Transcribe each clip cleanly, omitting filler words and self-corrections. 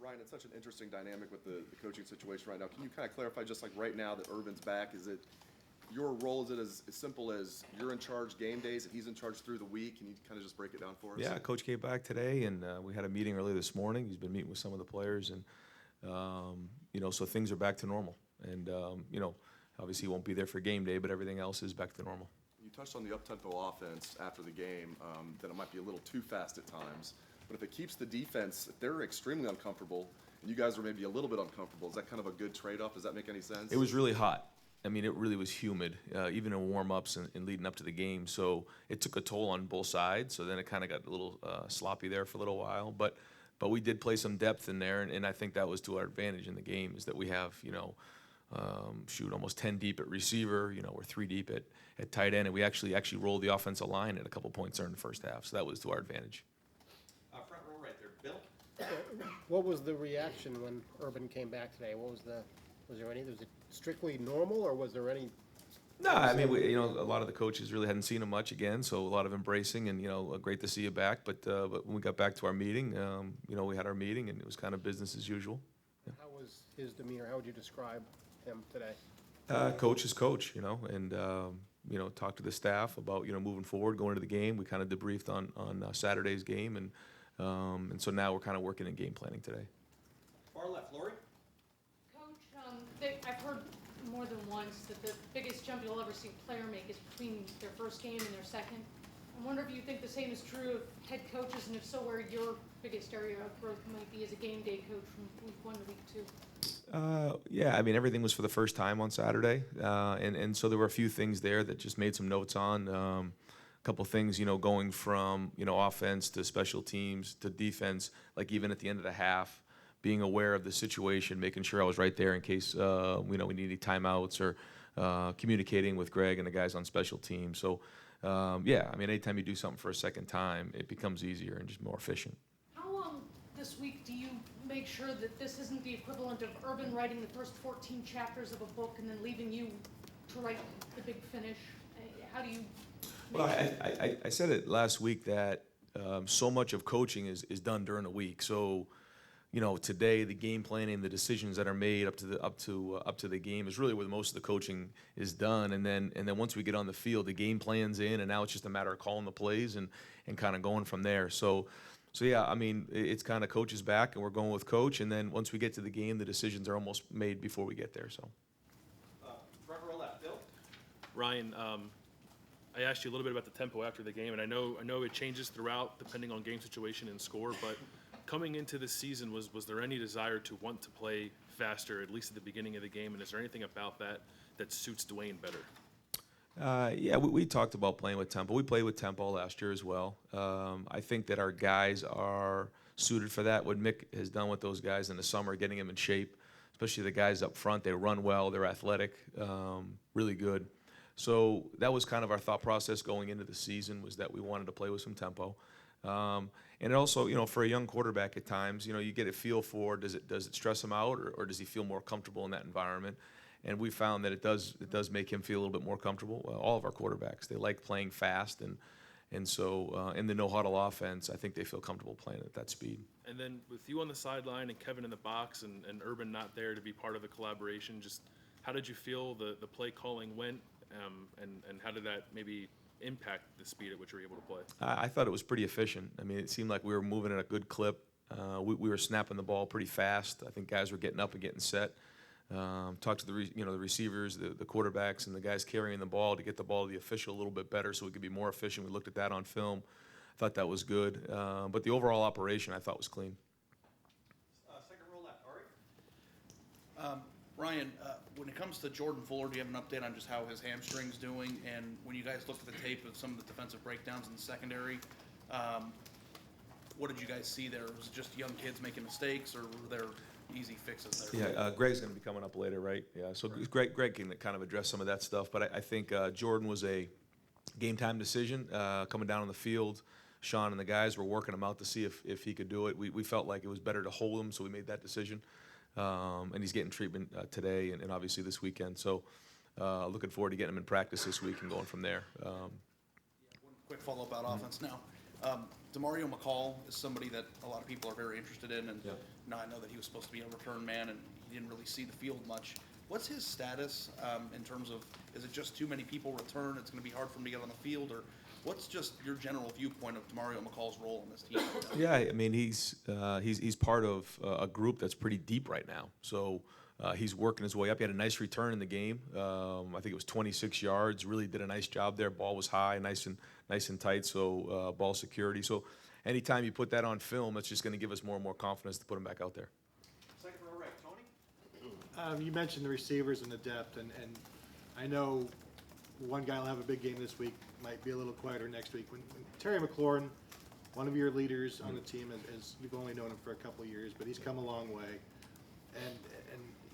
Ryan, it's such an interesting dynamic with the coaching situation right now. Can you kind of clarify, just like right now that Urban's back, is it your role, is it as simple as you're in charge game days and he's in charge through the week? Can you kind of just break it down for us? Yeah, Coach came back today, and we had a meeting early this morning. He's been meeting with some of the players, and so things are back to normal. And obviously he won't be there for game day, but everything else is back to normal. You touched on the up-tempo offense after the game, that it might be a little too fast at times. But if it keeps the defense, if they're extremely uncomfortable, and you guys are maybe a little bit uncomfortable, is that kind of a good trade-off? Does that make any sense? It was really hot. I mean, it really was humid, even in warm-ups and leading up to the game. So it took a toll on both sides. So then it kind of got a little sloppy there for a little while. But we did play some depth in there, and I think that was to our advantage in the game, is that we have, almost 10 deep at receiver. We're 3 deep at tight end, and we actually rolled the offensive line at a couple points there in the first half. So that was to our advantage. Front row right there, Bill. What was the reaction when Urban came back today? Was it strictly normal, or was there any? No, I mean, a lot of the coaches really hadn't seen him much again, so a lot of embracing, and great to see you back. But when we got back to our meeting, we had our meeting, and it was kind of business as usual. Yeah. How was his demeanor? How would you describe him today? Coach is coach, and talked to the staff about moving forward, going to the game. We kind of debriefed on Saturday's game, and so now we're kind of working in game planning today. Far left, Lori. Coach, I've heard more than once that the biggest jump you'll ever see a player make is between their first game and their second. I wonder if you think the same is true of head coaches, and if so, where your biggest area of growth might be as a game day coach from week 1 to week 2. Yeah, I mean, everything was for the first time on Saturday, and so there were a few things there that just made some notes on. A couple things, going from offense to special teams to defense, like even at the end of the half, being aware of the situation, making sure I was right there in case we needed timeouts, or communicating with Greg and the guys on special teams. So I mean, anytime you do something for a second time, it becomes easier and just more efficient. How this week do you make sure that this isn't the equivalent of Urban writing the first 14 chapters of a book and then leaving you to write the big finish? How do you? Well, I said it last week that so much of coaching is done during the week. So, today the game planning, the decisions that are made up to the game is really where most of the coaching is done. And then once we get on the field, the game plan's in, and now it's just a matter of calling the plays and kind of going from there. So yeah, I mean, it's kind of coach's back, and we're going with coach. And then once we get to the game, the decisions are almost made before we get there. So. Front row left, Bill. Ryan, I asked you a little bit about the tempo after the game, and I know it changes throughout depending on game situation and score, but coming into this season, was there any desire to want to play faster, at least at the beginning of the game, and is there anything about that suits Dwayne better? Yeah, we talked about playing with tempo. We played with tempo last year as well. I think that our guys are suited for that. What Mick has done with those guys in the summer, getting them in shape, especially the guys up front, they run well, they're athletic, really good. So that was kind of our thought process going into the season, was that we wanted to play with some tempo. And also, for a young quarterback at times, you get a feel for, does it stress him out, or does he feel more comfortable in that environment? And we found that it does make him feel a little bit more comfortable. All of our quarterbacks, they like playing fast, and so in the no-huddle offense, I think they feel comfortable playing at that speed. And then with you on the sideline and Kevin in the box and Urban not there to be part of the collaboration, just how did you feel the play calling went, and how did that maybe impact the speed at which you were able to play? I thought it was pretty efficient. I mean, it seemed like we were moving at a good clip. We were snapping the ball pretty fast. I think guys were getting up and getting set. Talked to the receivers, the quarterbacks, and the guys carrying the ball to get the ball to the official a little bit better so we could be more efficient. We looked at that on film. I thought that was good. But the overall operation I thought was clean. Second row left, Ari. Ryan, when it comes to Jordan Fuller, do you have an update on just how his hamstring's doing? And when you guys looked at the tape of some of the defensive breakdowns in the secondary, what did you guys see there? Was it just young kids making mistakes, or were there easy fixes there? Yeah, Greg's going to be coming up later, right? Yeah, so Greg can kind of address some of that stuff. But I think Jordan was a game-time decision coming down on the field. Sean and the guys were working him out to see if he could do it. We felt like it was better to hold him, so we made that decision. And he's getting treatment today and obviously this weekend. So looking forward to getting him in practice this week and going from there. One quick follow-up about offense now. DeMario McCall is somebody that a lot of people are very interested in, and Yeah. now I know that he was supposed to be a return man, and he didn't really see the field much. What's his status in terms of, is it just too many people return, it's going to be hard for him to get on the field, or what's just your general viewpoint of DeMario McCall's role in this team? Yeah, I mean he's part of a group that's pretty deep right now. So he's working his way up. He had a nice return in the game. I think it was 26 yards. Really did a nice job there. Ball was high, nice and tight. So ball security. So anytime you put that on film, it's just going to give us more and more confidence to put him back out there. Second row right, Tony? You mentioned the receivers and the depth, and I know one guy will have a big game this week, might be a little quieter next week. When Terry McLaurin, one of your leaders on the team, as you've only known him for a couple of years, but he's come a long way, and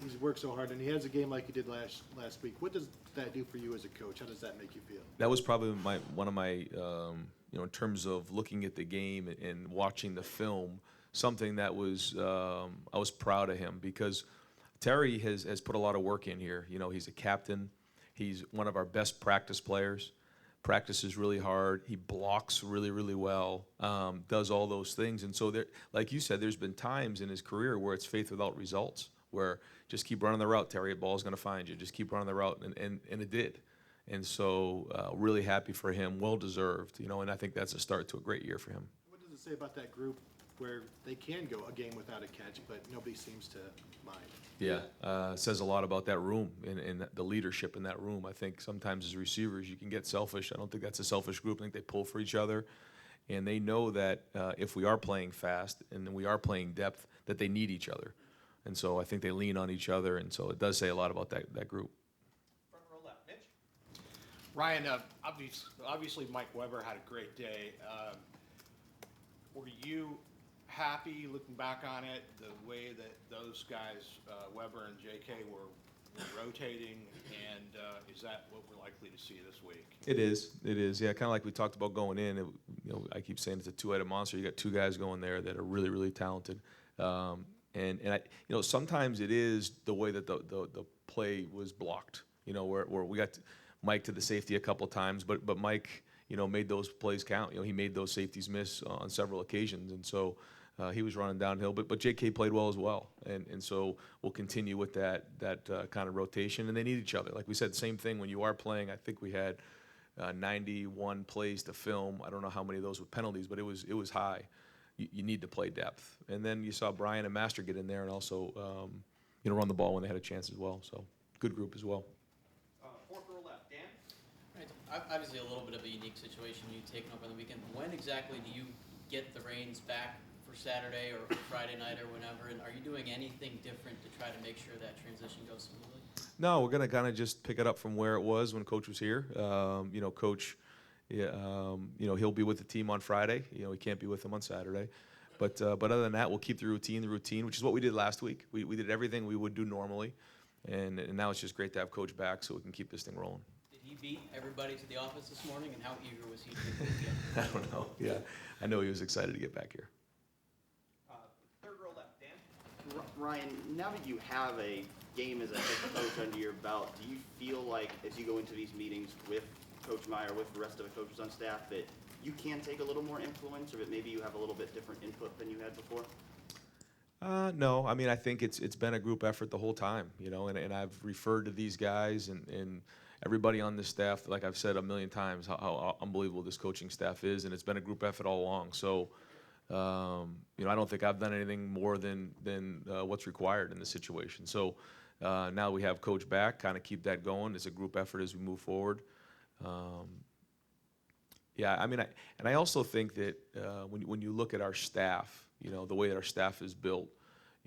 he's worked so hard, and he has a game like he did last week. What does that do for you as a coach? How does that make you feel? That was probably one of my in terms of looking at the game and watching the film, something that was I was proud of him because Terry has put a lot of work in here. You know, he's a captain. He's one of our best practice players. Practices really hard. He blocks really, really well. Does all those things. And so, there, like you said, there's been times in his career where it's faith without results, where just keep running the route, Terry. The ball's going to find you. Just keep running the route, and it did. And so, really happy for him. Well deserved. You know, and I think that's a start to a great year for him. What does it say about that group where they can go a game without a catch, but nobody seems to mind? Yeah, it says a lot about that room and the leadership in that room. I think sometimes as receivers you can get selfish. I don't think that's a selfish group. I think they pull for each other, and they know that if we are playing fast and we are playing depth, that they need each other. And so I think they lean on each other, and so it does say a lot about that group. Front row left, Mitch? Ryan, obviously Mike Weber had a great day. Were you happy looking back on it, the way that those guys, Weber and JK, were rotating, and is that what we're likely to see this week? It is. Yeah, kind of like we talked about going in. I keep saying it's a two-headed monster. You got two guys going there that are really, really talented. And I, sometimes it is the way that the play was blocked. Where we got Mike to the safety a couple times, but Mike, made those plays count. He made those safeties miss on several occasions, and so he was running downhill. But JK played well as well, and so we'll continue with that kind of rotation. And they need each other. Like we said, same thing when you are playing. I think we had 91 plays to film. I don't know how many of those with penalties, but it was high. You need to play depth. And then you saw Brian and Master get in there and also, run the ball when they had a chance as well. So good group as well. Fourth row left, Dan? Right. Obviously, a little bit of a unique situation you've taken over the weekend. When exactly do you get the reins back for Saturday or Friday night or whenever? And are you doing anything different to try to make sure that transition goes smoothly? No, we're gonna kind of just pick it up from where it was when Coach was here. Coach. Yeah, he'll be with the team on Friday. He can't be with them on Saturday. But other than that, we'll keep the routine, which is what we did last week. We did everything we would do normally, and now it's just great to have Coach back so we can keep this thing rolling. Did he beat everybody to the office this morning, and how eager was he to do it again? I don't know. Yeah, I know he was excited to get back here. Third row left, Dan? Ryan, now that you have a game as a head coach under your belt, do you feel like as you go into these meetings with Coach Meyer, with the rest of the coaches on staff, that you can take a little more influence, or that maybe you have a little bit different input than you had before? No, I mean I think it's been a group effort the whole time, and I've referred to these guys and everybody on this staff, like I've said a million times, how unbelievable this coaching staff is, and it's been a group effort all along. So, I don't think I've done anything more than what's required in this situation. So now we have Coach back, kind of keep that going. It's a group effort as we move forward. I also think that when you look at our staff, the way that our staff is built,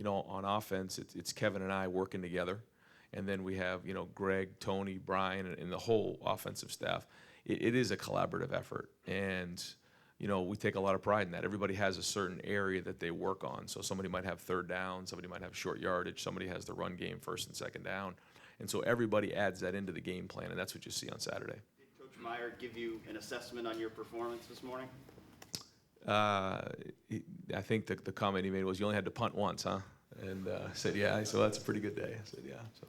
on offense, it's Kevin and I working together, and then we have Greg, Tony, Brian, and the whole offensive staff. It is a collaborative effort, and we take a lot of pride in that. Everybody has a certain area that they work on. So somebody might have third down, somebody might have short yardage, somebody has the run game, first and second down, and so everybody adds that into the game plan, and that's what you see on Saturday. Did Coach Meyer give you an assessment on your performance this morning? I think the comment he made was, "You only had to punt once, huh?" And I said, "Yeah." So that's a pretty good day. I said, "Yeah." So.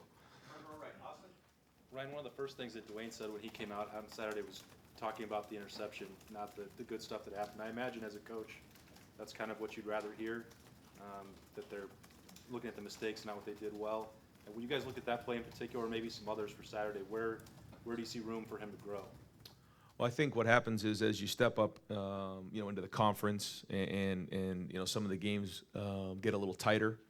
Front row right, Austin? Ryan, one of the first things that Dwayne said when he came out on Saturday was talking about the interception, not the good stuff that happened. I imagine as a coach, that's kind of what you'd rather hear, that they're looking at the mistakes, not what they did well. And when you guys look at that play in particular, or maybe some others for Saturday, where do you see room for him to grow? Well, I think what happens is as you step up, into the conference and some of the games get a little tighter,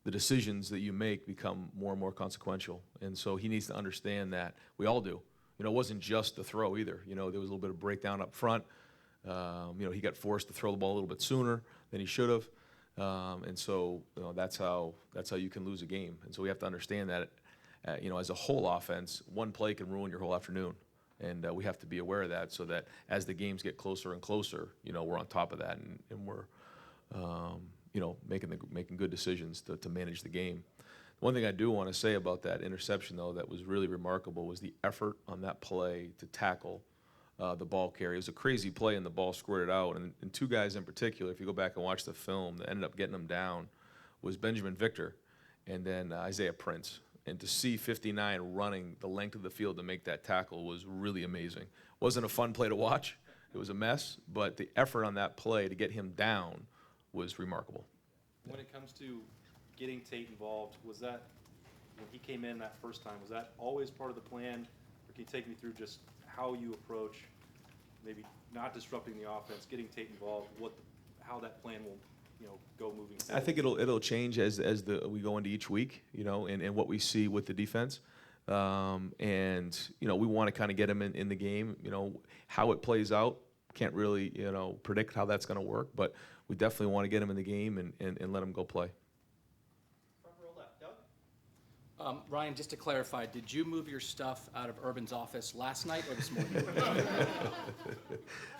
the decisions that you make become more and more consequential. And so he needs to understand that. We all do. It wasn't just the throw either. There was a little bit of breakdown up front. He got forced to throw the ball a little bit sooner than he should have. And so that's how you can lose a game. And so we have to understand that, as a whole offense, one play can ruin your whole afternoon. And we have to be aware of that so that as the games get closer and closer, we're on top of that and we're, making good decisions to manage the game. One thing I do want to say about that interception, though, that was really remarkable was the effort on that play to tackle the ball carrier. It was a crazy play, and the ball squirted out. And two guys in particular, if you go back and watch the film, that ended up getting him down was Benjamin Victor and then Isaiah Prince. And to see 59 running the length of the field to make that tackle was really amazing. Wasn't a fun play to watch. It was a mess, but the effort on that play to get him down was remarkable. When it comes to getting Tate involved, was that, when he came in that first time, was that always part of the plan? Or can you take me through just how you approach maybe not disrupting the offense, getting Tate involved, how that plan will go moving forward? I think it'll change as we go into each week, and what we see with the defense. We want to kind of get him in the game. How it plays out, can't really predict how that's going to work, but we definitely want to get him in the game and let him go play. Front row left, Doug? Ryan, just to clarify, did you move your stuff out of Urban's office last night or this morning?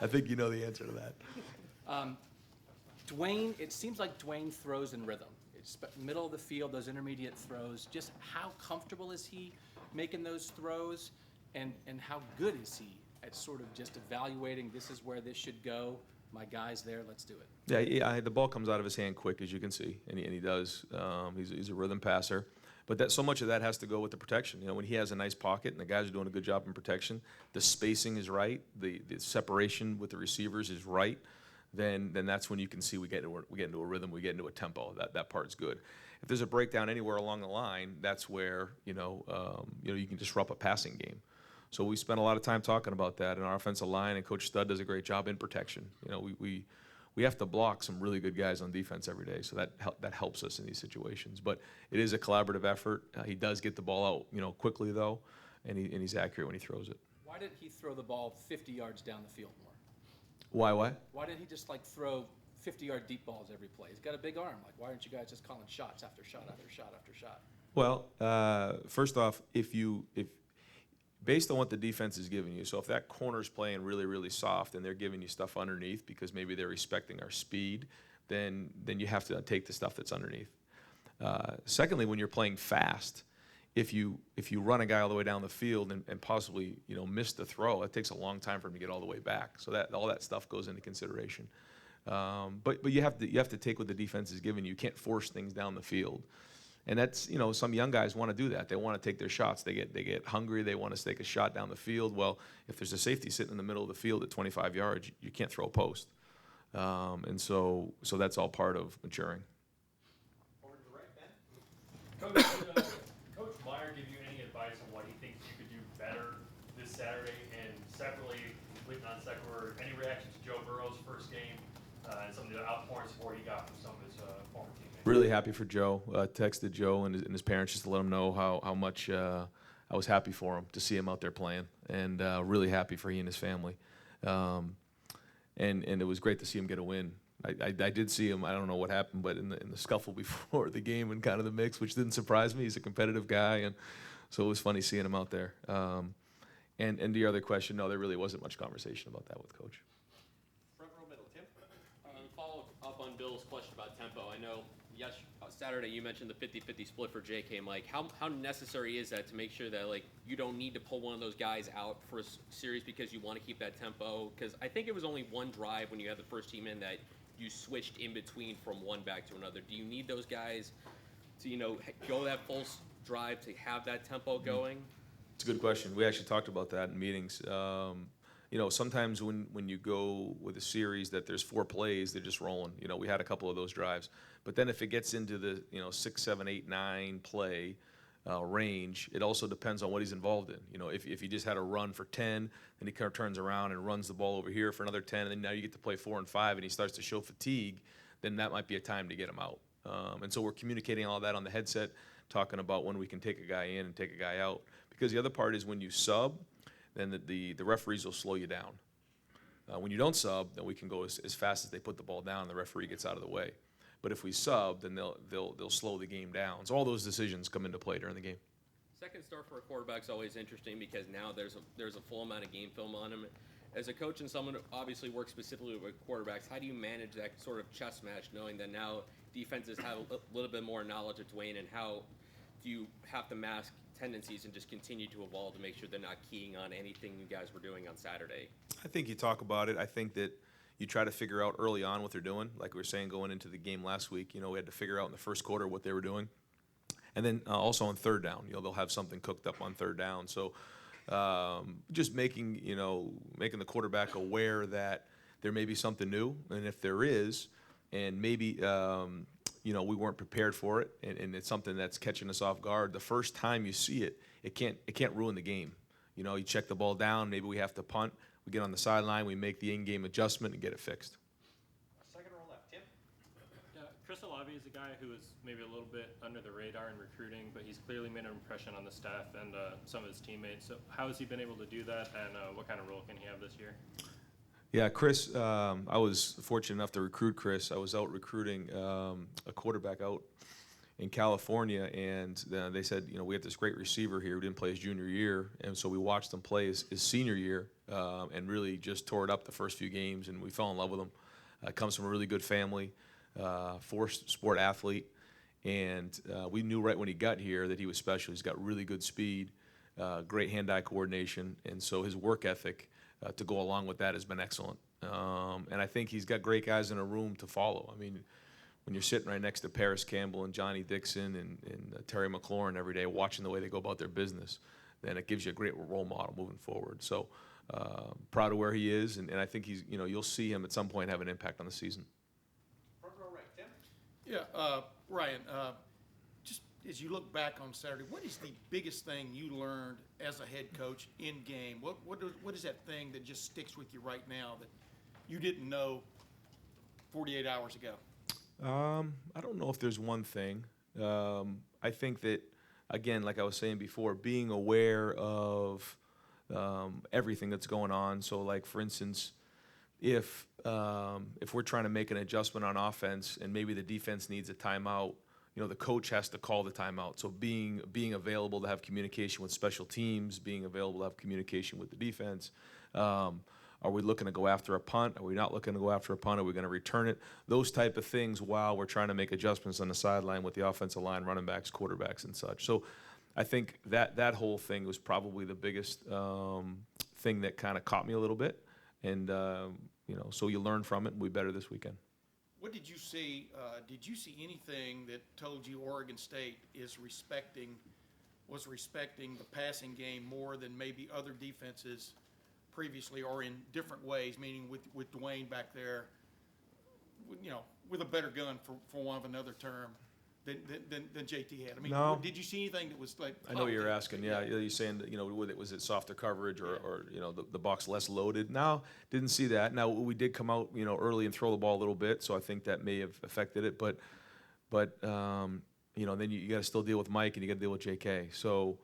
I think you know the answer to that. Dwayne, it seems like Dwayne throws in rhythm. It's middle of the field, those intermediate throws. Just how comfortable is he making those throws, and how good is he at sort of just evaluating, this is where this should go, my guy's there, let's do it? Yeah, the ball comes out of his hand quick, as you can see, and he does. He's a rhythm passer. But so much of that has to go with the protection. When he has a nice pocket and the guys are doing a good job in protection, the spacing is right, the separation with the receivers is right, then that's when you can see we get into a rhythm, we get into a tempo. That part's good. If there's a breakdown anywhere along the line, that's where you can disrupt a passing game. So we spent a lot of time talking about that in our offensive line, and Coach Stud does a great job in protection. We have to block some really good guys on defense every day, so that helps us in these situations. But it is a collaborative effort. He does get the ball out quickly though, and he's accurate when he throws it. Why didn't he throw the ball 50 yards down the field more? Why? Why didn't he just throw 50-yard deep balls every play? He's got a big arm. Why aren't you guys just calling shots after shot after shot after shot? Well, first off, if based on what the defense is giving you, so if that corner's playing really, really soft and they're giving you stuff underneath because maybe they're respecting our speed, then you have to take the stuff that's underneath. Secondly, when you're playing fast, if you run a guy all the way down the field and possibly miss the throw, it takes a long time for him to get all the way back. So that all that stuff goes into consideration. But you have to take what the defense is giving you. You can't force things down the field. And that's, some young guys want to do that. They want to take their shots. They get hungry. They want to take a shot down the field. Well, if there's a safety sitting in the middle of the field at 25 yards, you can't throw a post. And so that's all part of maturing. Over to the right, Ben? Coach, Coach Meyer give you any advice on what he thinks you could do better this Saturday? And separately, completely non sequitur, any reaction to Joe Burrow's first game and some of the outpouring support he got from some of his former teammates? Really happy for Joe. Texted Joe and his parents just to let him know how much I was happy for him to see him out there playing, and really happy for he and his family. And it was great to see him get a win. I did see him, I don't know what happened, but in the scuffle before the game and kind of the mix, which didn't surprise me. He's a competitive guy, and so it was funny seeing him out there. And to your other question, no, there really wasn't much conversation about that with Coach. Front row middle, Tim? Follow up on Bill's question about tempo. I know Saturday you mentioned the 50-50 split for JK. Mike, how necessary is that to make sure that you don't need to pull one of those guys out for a series because you want to keep that tempo? Because I think it was only one drive when you had the first team in that you switched in between from one back to another. Do you need those guys to go that full drive to have that tempo going? It's a good question. We actually talked about that in meetings. You know, sometimes when you go with a series that there's 4 plays, they're just rolling. You know, we had a couple of those drives. But then if it gets into the, 6, 7, 8, 9 play range, it also depends on what he's involved in. You know, if he just had a run for 10, then he kind of turns around and runs the ball over here for another 10, and then now you get to play 4 and 5, and he starts to show fatigue, then that might be a time to get him out. And so we're communicating all that on the headset, talking about when we can take a guy in and take a guy out. Because the other part is when you sub, then the referees will slow you down. When you don't sub, then we can go as fast as they put the ball down, and the referee gets out of the way. But if we sub, then they'll slow the game down. So all those decisions come into play during the game. Second start for a quarterback's always interesting because now there's a full amount of game film on him. As a coach and someone who obviously works specifically with quarterbacks, how do you manage that sort of chess match, knowing that now defenses have a little bit more knowledge of Dwayne, and how do you have to mask tendencies and just continue to evolve to make sure they're not keying on anything you guys were doing on Saturday? I think you talk about it. I think that you try to figure out early on what they're doing. Like we were saying going into the game last week, we had to figure out in the first quarter what they were doing. And then also on third down, they'll have something cooked up on third down. So just making the quarterback aware that there may be something new. And if there is, and maybe, we weren't prepared for it, and it's something that's catching us off guard, the first time you see it, it can't ruin the game. You check the ball down, maybe we have to punt. We get on the sideline, we make the in-game adjustment and get it fixed. Second row left, Tim. Chris Olave is a guy who is maybe a little bit under the radar in recruiting, but he's clearly made an impression on the staff and some of his teammates. So how has he been able to do that, and what kind of role can he have this year? Yeah, Chris, I was fortunate enough to recruit Chris. I was out recruiting a quarterback out in California, and they said, we have this great receiver here who didn't play his junior year, and so we watched him play his senior year and really just tore it up the first few games, and we fell in love with him. Comes from a really good family, sport athlete, and we knew right when he got here that he was special. He's got really good speed, great hand-eye coordination, and so his work ethic to go along with that has been excellent. And I think he's got great guys in a room to follow. I mean, when you're sitting right next to Paris Campbell and Johnny Dixon and Terry McLaurin every day watching the way they go about their business, then it gives you a great role model moving forward. So proud of where he is, and I think he's, you'll see him at some point have an impact on the season. Front row right, Tim. Yeah, Ryan, just as you look back on Saturday, what is the biggest thing you learned as a head coach in game? What is that thing that just sticks with you right now that you didn't know 48 hours ago? I don't know if there's one thing. I think that, again, like I was saying before, being aware of everything that's going on. So, like, for instance, if we're trying to make an adjustment on offense and maybe the defense needs a timeout, the coach has to call the timeout. So being available to have communication with special teams, being available to have communication with the defense. Are we looking to go after a punt? Are we not looking to go after a punt? Are we going to return it? Those type of things while we're trying to make adjustments on the sideline with the offensive line, running backs, quarterbacks, and such. So I think that whole thing was probably the biggest thing that kind of caught me a little bit. And, so you learn from it and we'll be better this weekend. What did you see? Did you see anything that told you Oregon State was respecting the passing game more than maybe other defenses previously, or in different ways? Meaning with Dwayne back there, with a better gun for want of another term than JT had. I mean, No. Did you see anything that was like? I know what you're asking. Yeah, you're saying that, was it softer coverage or the box less loaded? No, didn't see that. Now we did come out early and throw the ball a little bit, so I think that may have affected it. But then you got to still deal with Mike and you got to deal with J.K. So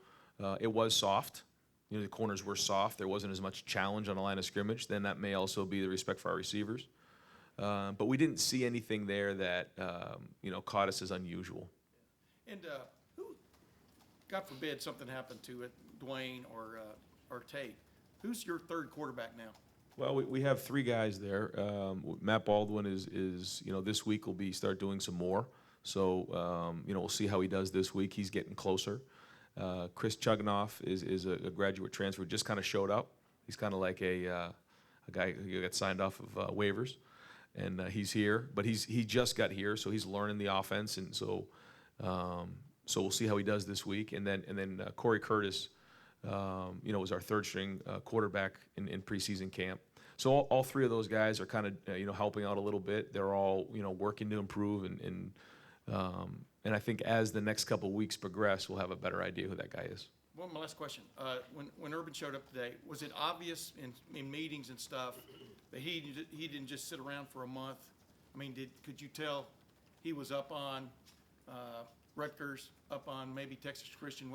it was soft. The corners were soft. There wasn't as much challenge on the line of scrimmage. Then that may also be the respect for our receivers. But we didn't see anything there that caught us as unusual. And who, God forbid, something happened to it, Dwayne or Tate. Who's your third quarterback now? Well, we have 3 guys there. Matt Baldwin is this week will start doing some more. So we'll see how he does this week. He's getting closer. Chris Chugnoff is a graduate transfer who just kind of showed up. He's kind of like a guy who got signed off of waivers. And he's here, but he just got here, so he's learning the offense, and so we'll see how he does this week. And then Corey Curtis was our third string quarterback in preseason camp. So all three of those guys are kind of, helping out a little bit. They're all, working to improve, and I think as the next couple of weeks progress, we'll have a better idea who that guy is. One my last question. When Urban showed up today, was it obvious in meetings and stuff that he didn't just sit around for a month? I mean, could you tell he was up on Rutgers, up on maybe Texas Christian?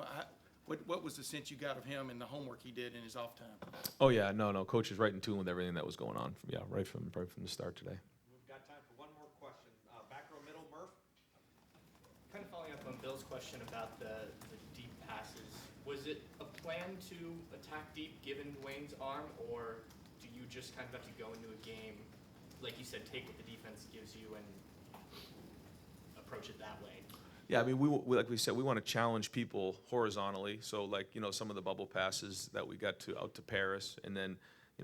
What was the sense you got of him and the homework he did in his off time? Oh yeah, no, Coach is right in tune with everything that was going on. Right from the start today. We've got time for one more question. Back row middle, Murph. Kind of following up on Bill's question about the deep passes. Was it a plan to attack deep given Dwayne's arm, or do you just kind of have to go into a game, like you said, take what the defense gives you and approach it that way? Yeah, I mean, like we said, we want to challenge people horizontally. So, some of the bubble passes that we got out to Paris, and then,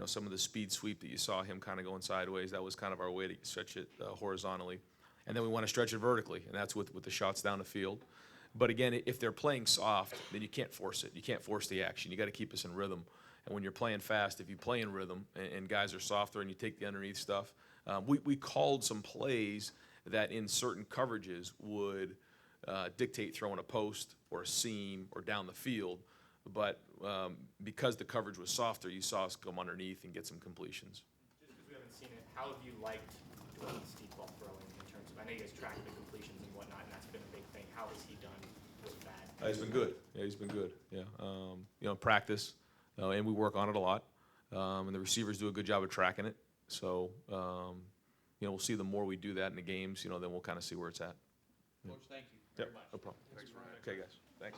some of the speed sweep that you saw him kind of going sideways, that was kind of our way to stretch it horizontally. And then we want to stretch it vertically, and that's with the shots down the field. But again, if they're playing soft, then you can't force it. You can't force the action. You got to keep us in rhythm. And when you're playing fast, if you play in rhythm and guys are softer and you take the underneath stuff, we called some plays that in certain coverages would dictate throwing a post or a seam or down the field. But because the coverage was softer, you saw us come underneath and get some completions. Just because we haven't seen it, how have you liked Dwayne's deep ball throwing in terms of, I know you guys track the completions and whatnot, and that's been a big thing. How has he done with that? He's been good. Yeah, he's been good. Yeah, practice, and we work on it a lot. And the receivers do a good job of tracking it. So, we'll see the more we do that in the games, then we'll kind of see where it's at. Coach, thank you Yep, very much. no problem. Thanks, Ryan. Okay, guys. Thanks.